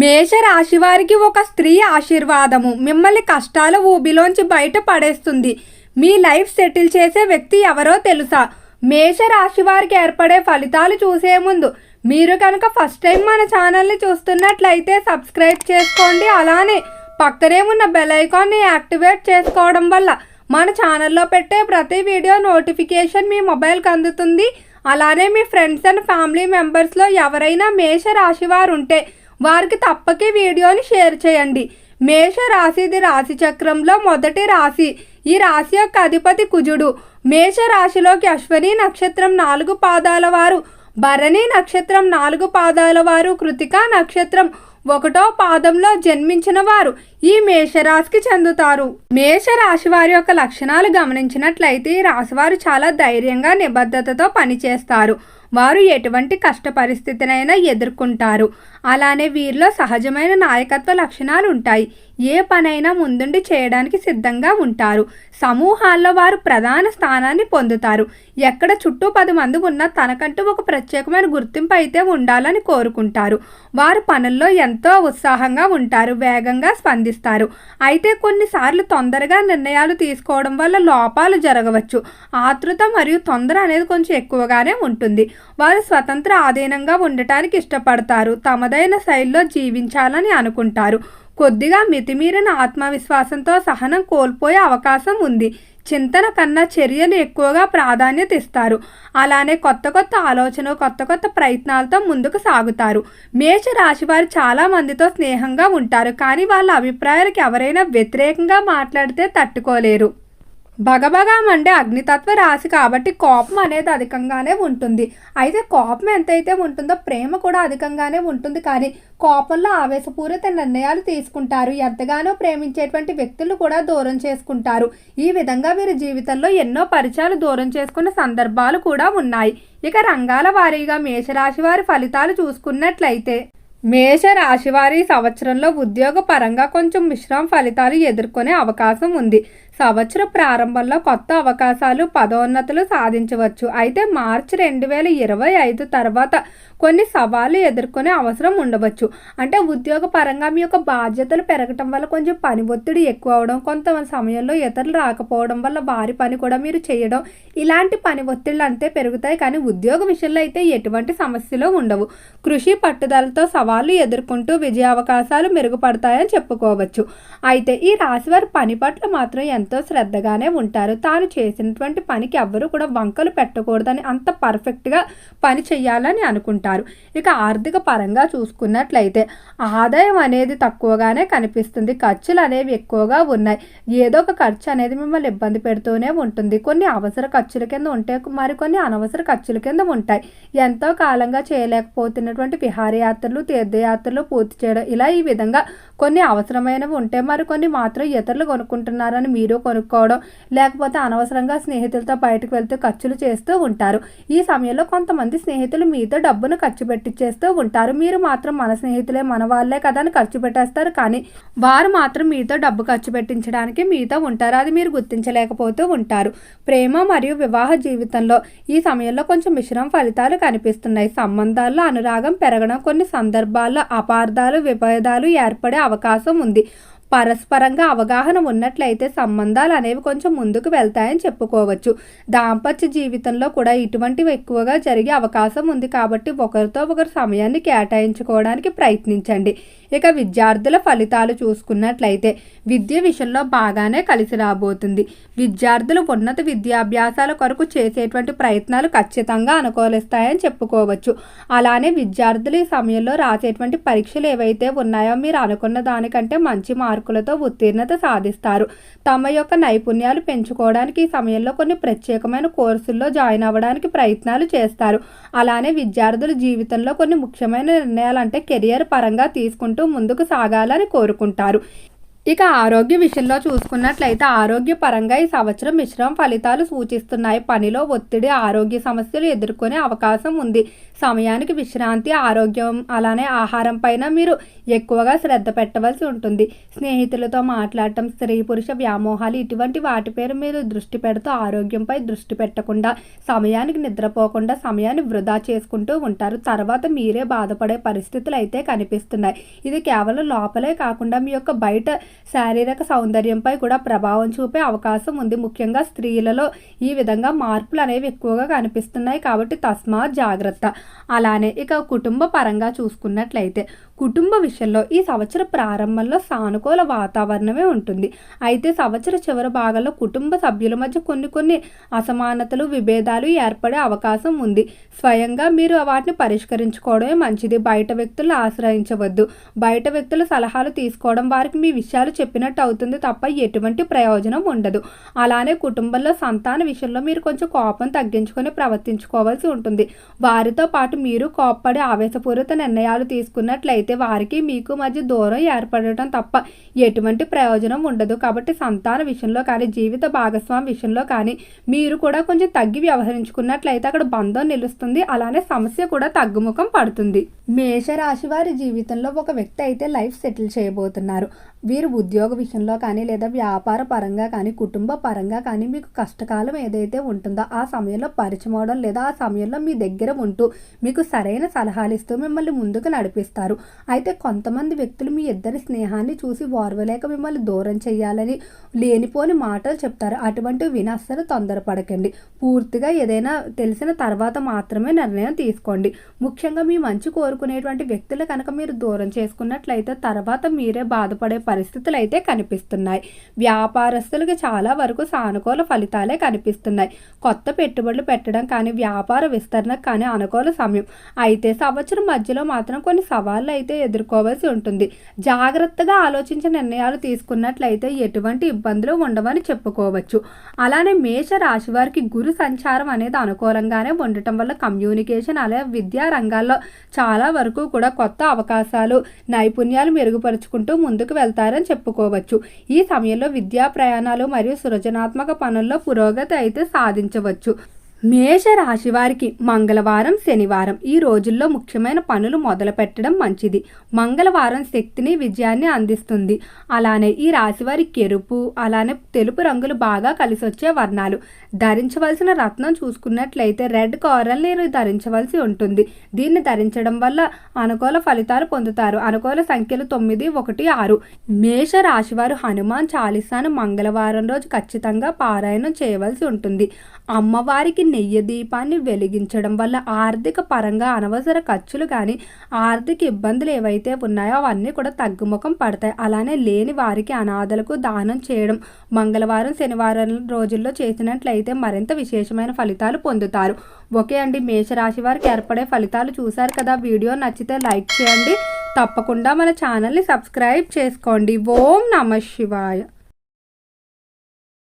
మేష రాశి వారికి ఒక స్త్రీ ఆశీర్వాదము మిమ్మల్ని కష్టాల ఊబిలోంచి బయట పడేస్తుంది. మీ లైఫ్ సెటిల్ చేసే వ్యక్తి ఎవరో తెలుసా? మేష రాశి వారికి ఏర్పడే ఫలితాలు చూసే ముందు మీరు కనుక ఫస్ట్ టైం మన ఛానల్ని చూస్తున్నట్లయితే సబ్స్క్రైబ్ చేసుకోండి. అలానే పక్కనే ఉన్న బెల్ ఐకాన్ని యాక్టివేట్ చేసుకోవడం వల్ల మన ఛానల్లో పెట్టే ప్రతి వీడియో నోటిఫికేషన్ మీ మొబైల్కి అందుతుంది. అలానే మీ ఫ్రెండ్స్ అండ్ ఫ్యామిలీ మెంబర్స్లో ఎవరైనా మేష రాశి వారు ఉంటే వారికి తప్పక వీడియోని షేర్ చేయండి. మేష రాశిది రాశి చక్రంలో మొదటి రాశి. ఈ రాశి యొక్క అధిపతి కుజుడు. మేష రాశిలోకి అశ్వని నక్షత్రం 4 పాదాల వారు, భరణి నక్షత్రం 4 పాదాల వారు, కృతిక నక్షత్రం 1వ పాదంలో జన్మించిన వారు ఈ మేషరాశికి చెందుతారు. మేషరాశి వారి యొక్క లక్షణాలు గమనించినట్లయితే ఈ రాశివారు చాలా ధైర్యంగా నిబద్ధతతో పనిచేస్తారు. వారు ఎటువంటి కష్ట పరిస్థితినైనా ఎదుర్కొంటారు. అలానే వీరిలో సహజమైన నాయకత్వ లక్షణాలు ఉంటాయి. ఏ పనైనా ముందుండి చేయడానికి సిద్ధంగా ఉంటారు. సమూహాల్లో వారు ప్రధాన స్థానాన్ని పొందుతారు. ఎక్కడ చుట్టూ 10 మంది ఉన్నా తనకంటూ ఒక ప్రత్యేకమైన గుర్తింపు అయితే ఉండాలని కోరుకుంటారు. వారు పనుల్లో ఎంతో ఉత్సాహంగా ఉంటారు, వేగంగా స్పందిస్తారు. అయితే కొన్నిసార్లు తొందరగా నిర్ణయాలు తీసుకోవడం వల్ల లోపాలు జరగవచ్చు. ఆతృత మరియు తొందర అనేది కొంచెం ఎక్కువగానే ఉంటుంది. వారు స్వతంత్ర ఆధీనంగా ఉండటానికి ఇష్టపడతారు. తమదైన శైలిలో జీవించాలని అనుకుంటారు. కొద్దిగా మితిమీరిన ఆత్మవిశ్వాసంతో సహనం కోల్పోయే అవకాశం ఉంది. చింతన కన్నా చర్యలు ఎక్కువగా ప్రాధాన్యత ఇస్తారు. అలానే కొత్త ఆలోచన, కొత్త ప్రయత్నాలతో ముందుకు సాగుతారు. మేష రాశి వారు చాలా మందితో స్నేహంగా ఉంటారు. కానీ వాళ్ళ అభిప్రాయాలకు ఎవరైనా వ్యతిరేకంగా మాట్లాడితే తట్టుకోలేరు. భగభగా మండే అగ్నితత్వ రాశి కాబట్టి కోపం అనేది అధికంగానే ఉంటుంది. అయితే కోపం ఎంతైతే ఉంటుందో ప్రేమ కూడా అధికంగానే ఉంటుంది. కానీ కోపంలో ఆవేశపూరిత నిర్ణయాలు తీసుకుంటారు. ఎంతగానో ప్రేమించేటువంటి వ్యక్తులు కూడా దూరం చేసుకుంటారు. ఈ విధంగా వీరి జీవితంలో ఎన్నో పరిచయాలు దూరం చేసుకున్న సందర్భాలు కూడా ఉన్నాయి. ఇక రంగాల వారీగా మేషరాశి వారి ఫలితాలు చూసుకున్నట్లయితే మేష రాశివారి సంవత్సరంలో ఉద్యోగ పరంగా కొంచెం మిశ్రమ ఫలితాలు ఎదుర్కొనే అవకాశం ఉంది. సంవత్సర ప్రారంభంలో కొత్త అవకాశాలు, పదోన్నతులు సాధించవచ్చు. అయితే మార్చి 2025 తర్వాత కొన్ని సవాళ్లు ఎదుర్కొనే అవసరం ఉండవచ్చు. అంటే ఉద్యోగ పరంగా మీ యొక్క బాధ్యతలు పెరగటం వల్ల కొంచెం పని ఒత్తిడి ఎక్కువ అవడం, కొంత సమయంలో ఇతరులు రాకపోవడం వల్ల వారి పని కూడా మీరు చేయడం, ఇలాంటి పని ఒత్తిళ్ళు అంతే పెరుగుతాయి. కానీ ఉద్యోగ విషయంలో అయితే ఎటువంటి సమస్యలు ఉండవు. కృషి పట్టుదలతో సవాళ్లు ఎదుర్కొంటూ విజయ అవకాశాలు మెరుగుపడతాయని చెప్పుకోవచ్చు. అయితే ఈ రాశివారి పని పట్ల మాత్రం ఎంతో శ్రద్ధగానే ఉంటారు. తాను చేసినటువంటి పనికి ఎవ్వరూ కూడా వంకలు పెట్టకూడదని, అంత పర్ఫెక్ట్గా పని చేయాలని అనుకుంటారు. ఇక ఆర్థిక పరంగా చూసుకున్నట్లయితే ఆదాయం అనేది తక్కువగానే కనిపిస్తుంది. ఖర్చులు అనేవి ఎక్కువగా ఉన్నాయి. ఏదో ఒక ఖర్చు అనేది మిమ్మల్ని ఇబ్బంది పెడుతూనే ఉంటుంది. కొన్ని అవసర ఖర్చుల కింద ఉంటే మరికొన్ని అనవసర ఖర్చుల కింద ఉంటాయి. ఎంతో కాలంగా చేయలేకపోతున్నటువంటి విహారయాత్రలు, తీర్థయాత్రలు పూర్తి చేయడం, ఇలా ఈ విధంగా కొన్ని అవసరమైనవి ఉంటే మరికొన్ని మాత్రం ఇతరులు కొనుక్కుంటున్నారని మీరు కొనుక్కోవడం, లేకపోతే అనవసరంగా స్నేహితులతో బయటకు వెళ్తూ ఖర్చులు చేస్తూ ఉంటారు. ఈ సమయంలో కొంతమంది స్నేహితులు మీతో డబ్బును ఖర్చు పెట్టించేస్తూ ఉంటారు. మీరు మాత్రం మన స్నేహితులే, మన వాళ్ళే కదా అని ఖర్చు పెట్టేస్తారు. కానీ వారు మాత్రం మీతో డబ్బు ఖర్చు పెట్టించడానికి మీతో ఉంటారు. అది మీరు గుర్తించలేకపోతూ ఉంటారు. ప్రేమ మరియు వివాహ జీవితంలో ఈ సమయంలో కొంచెం మిశ్రమ ఫలితాలు కనిపిస్తున్నాయి. సంబంధాల్లో అనురాగం పెరగడం, కొన్ని సందర్భాల్లో అపార్థాలు, విభేదాలు ఏర్పడే అవకాశం ఉంది. పరస్పరంగా అవగాహన ఉన్నట్లయితే సంబంధాలు అనేవి కొంచెం ముందుకు వెళ్తాయని చెప్పుకోవచ్చు. దాంపత్య జీవితంలో కూడా ఇటువంటివి ఎక్కువగా జరిగే అవకాశం ఉంది. కాబట్టి ఒకరితో ఒకరు సమయాన్ని కేటాయించుకోవడానికి ప్రయత్నించండి. ఇక విద్యార్థుల ఫలితాలు చూసుకున్నట్లయితే విద్య విషయంలో బాగానే కలిసి రాబోతుంది. విద్యార్థులు ఉన్నత విద్యాభ్యాసాల కొరకు చేసేటువంటి ప్రయత్నాలు ఖచ్చితంగా అనుకూలిస్తాయని చెప్పుకోవచ్చు. అలానే విద్యార్థులు ఈ సమయంలో రాసేటువంటి పరీక్షలు ఏవైతే ఉన్నాయో మీరు అనుకున్న దానికంటే మంచి మార్కులతో ఉత్తీర్ణత సాధిస్తారు. తమ యొక్క నైపుణ్యాలు పెంచుకోవడానికి ఈ సమయంలో కొన్ని ప్రత్యేకమైన కోర్సుల్లో జాయిన్ అవ్వడానికి ప్రయత్నాలు చేస్తారు. అలానే విద్యార్థుల జీవితంలో కొన్ని ముఖ్యమైన నిర్ణయాలు, అంటే కెరియర్ పరంగా తీసుకుంటూ ముందుకు సాగాలని కోరుకుంటారు. ఇక ఆరోగ్య విషయంలో చూసుకున్నట్లయితే ఆరోగ్యపరంగా ఈ సంవత్సరం మిశ్రమ ఫలితాలు సూచిస్తున్నాయి. పనిలో ఒత్తిడి, ఆరోగ్య సమస్యలు ఎదుర్కొనే అవకాశం ఉంది. సమయానికి విశ్రాంతి, ఆరోగ్యం అలానే ఆహారం పైన మీరు ఎక్కువగా శ్రద్ధ పెట్టవలసి ఉంటుంది. స్నేహితులతో మాట్లాడటం, స్త్రీ పురుష వ్యామోహాలు ఇటువంటి వాటిపై మీరు దృష్టి పెడుతూ ఆరోగ్యంపై దృష్టి పెట్టకుండా సమయానికి నిద్రపోకుండా సమయాన్ని వృధా చేసుకుంటూ ఉంటారు. తర్వాత మీరే బాధపడే పరిస్థితులు అయితే కనిపిస్తున్నాయి. ఇది కేవలం లోపలే కాకుండా మీ యొక్క బయట శారీరక సౌందర్యంపై కూడా ప్రభావం చూపే అవకాశం ఉంది. ముఖ్యంగా స్త్రీలలో ఈ విధంగా మార్పులు అనేవి ఎక్కువగా కనిపిస్తున్నాయి కాబట్టి తస్మాత్ జాగ్రత్త. అలానే ఇక కుటుంబ పరంగా చూసుకున్నట్లయితే కుటుంబ విషయంలో ఈ సంవత్సర ప్రారంభంలో సానుకూల వాతావరణమే ఉంటుంది. అయితే సంవత్సర చివరి భాగంలో కుటుంబ సభ్యుల మధ్య కొన్ని అసమానతలు, విభేదాలు ఏర్పడే అవకాశం ఉంది. స్వయంగా మీరు వాటిని పరిష్కరించుకోవడమే మంచిది. బయట వ్యక్తులను ఆశ్రయించవద్దు. బయట వ్యక్తుల సలహాలు తీసుకోవడం వారికి మీ విషయాలు చెప్పినట్టు అవుతుంది తప్ప ఎటువంటి ప్రయోజనం ఉండదు. అలానే కుటుంబంలో సంతాన విషయంలో మీరు కొంచెం కోపం తగ్గించుకొని ప్రవర్తించుకోవాల్సి ఉంటుంది. వారితో పాటు మీరు కోప్పడి ఆవేశపూరిత నిర్ణయాలు తీసుకున్నట్లయితే వారికి మీకు మధ్య దూరం ఏర్పడటం తప్ప ఎటువంటి ప్రయోజనం ఉండదు. కాబట్టి సంతాన విషయంలో కానీ జీవిత భాగస్వామి విషయంలో కానీ మీరు కూడా కొంచెం తగ్గి వ్యవహరించుకున్నట్లయితే అక్కడ బంధం నిలుస్తుంది. అలానే సమస్య కూడా తగ్గుముఖం పడుతుంది. మేషరాశి వారి జీవితంలో ఒక వ్యక్తి అయితే లైఫ్ సెటిల్ చేయబోతున్నారు. వీరు ఉద్యోగ విషయంలో కానీ లేదా వ్యాపార పరంగా కానీ కుటుంబ పరంగా కానీ మీకు కష్టకాలం ఏదైతే ఉంటుందో ఆ సమయంలో పరిచయం అవడం లేదా ఆ సమయంలో మీ దగ్గర ఉంటూ మీకు సరైన సలహాలు ఇస్తూ మిమ్మల్ని ముందుకు నడిపిస్తారు. అయితే కొంతమంది వ్యక్తులు మీ ఇద్దరి స్నేహాన్ని చూసి ఓర్వలేక మిమ్మల్ని దూరం చేయాలని లేనిపోని మాటలు చెప్తారు. అటువంటి విని అస్సలు తొందరపడకండి. పూర్తిగా ఏదైనా తెలిసిన తర్వాత మాత్రమే నిర్ణయం తీసుకోండి. ముఖ్యంగా మీ మంచి కోరుకునేటువంటి వ్యక్తులు కనుక మీరు దూరం చేసుకున్నట్లయితే తర్వాత మీరే బాధపడే పరిస్థితులు అయితే కనిపిస్తున్నాయి. వ్యాపారస్తులకి చాలా వరకు సానుకూల ఫలితాలే కనిపిస్తున్నాయి. కొత్త పెట్టుబడులు పెట్టడం కానీ వ్యాపార విస్తరణకు కానీ అనుకూల సమయం. అయితే సంవత్సరం మధ్యలో మాత్రం కొన్ని సవాళ్ళు అయితే ఎదుర్కోవాల్సి ఉంటుంది. జాగ్రత్తగా ఆలోచించి నిర్ణయాలు తీసుకున్నట్లయితే ఎటువంటి ఇబ్బందులు ఉండవని చెప్పుకోవచ్చు. అలానే మేష రాశి వారికి గురు సంచారం అనేది అనుకూలంగానే ఉండటం వల్ల కమ్యూనికేషన్ అలాగే విద్యా రంగాల్లో చాలా వరకు కూడా కొత్త అవకాశాలు, నైపుణ్యాలు మెరుగుపరుచుకుంటూ ముందుకు వెళ్తారని చెప్పుకోవచ్చు. ఈ సమయంలో విద్యా ప్రయాణాలు మరియు సృజనాత్మక పనుల్లో పురోగతి అయితే సాధించవచ్చు. మేష రాశి వారికి మంగళవారం, శనివారం ఈ రోజుల్లో ముఖ్యమైన పనులు మొదలు పెట్టడం మంచిది. మంగళవారం శక్తిని, విజయాన్ని అందిస్తుంది. అలానే ఈ రాశి వారికి ఎరుపు అలానే తెలుపు రంగులు బాగా కలిసి వచ్చే వర్ణాలు. ధరించవలసిన రత్నం చూసుకున్నట్లయితే రెడ్ కోరల్ మీరు ధరించవలసి ఉంటుంది. దీన్ని ధరించడం వల్ల అనుకూల ఫలితాలు పొందుతారు. అనుకూల సంఖ్యలు 9, 1, 6. మేష రాశి వారు హనుమాన్ చాలీసాను మంగళవారం రోజు ఖచ్చితంగా పారాయణం చేయవలసి ఉంటుంది. అమ్మవారికి నెయ్యి దీపాన్ని వెలిగించడం వల్ల ఆర్థిక పరంగా అనవసర ఖర్చులు కానీ ఆర్థిక ఇబ్బందులు ఏవైతే ఉన్నాయో అవన్నీ కూడా తగ్గుముఖం పడతాయి. అలానే లేని వారికి అనాథలకు దానం చేయడం మంగళవారం, శనివారం రోజుల్లో చేసినట్లయితే మరింత విశేషమైన ఫలితాలు పొందుతారు. ఓకే అండి, మేషరాశి వారికి ఏర్పడే ఫలితాలు చూశారు కదా. వీడియో నచ్చితే లైక్ చేయండి. తప్పకుండా మన ఛానల్ని సబ్స్క్రైబ్ చేసుకోండి. ఓం నమః శివాయ.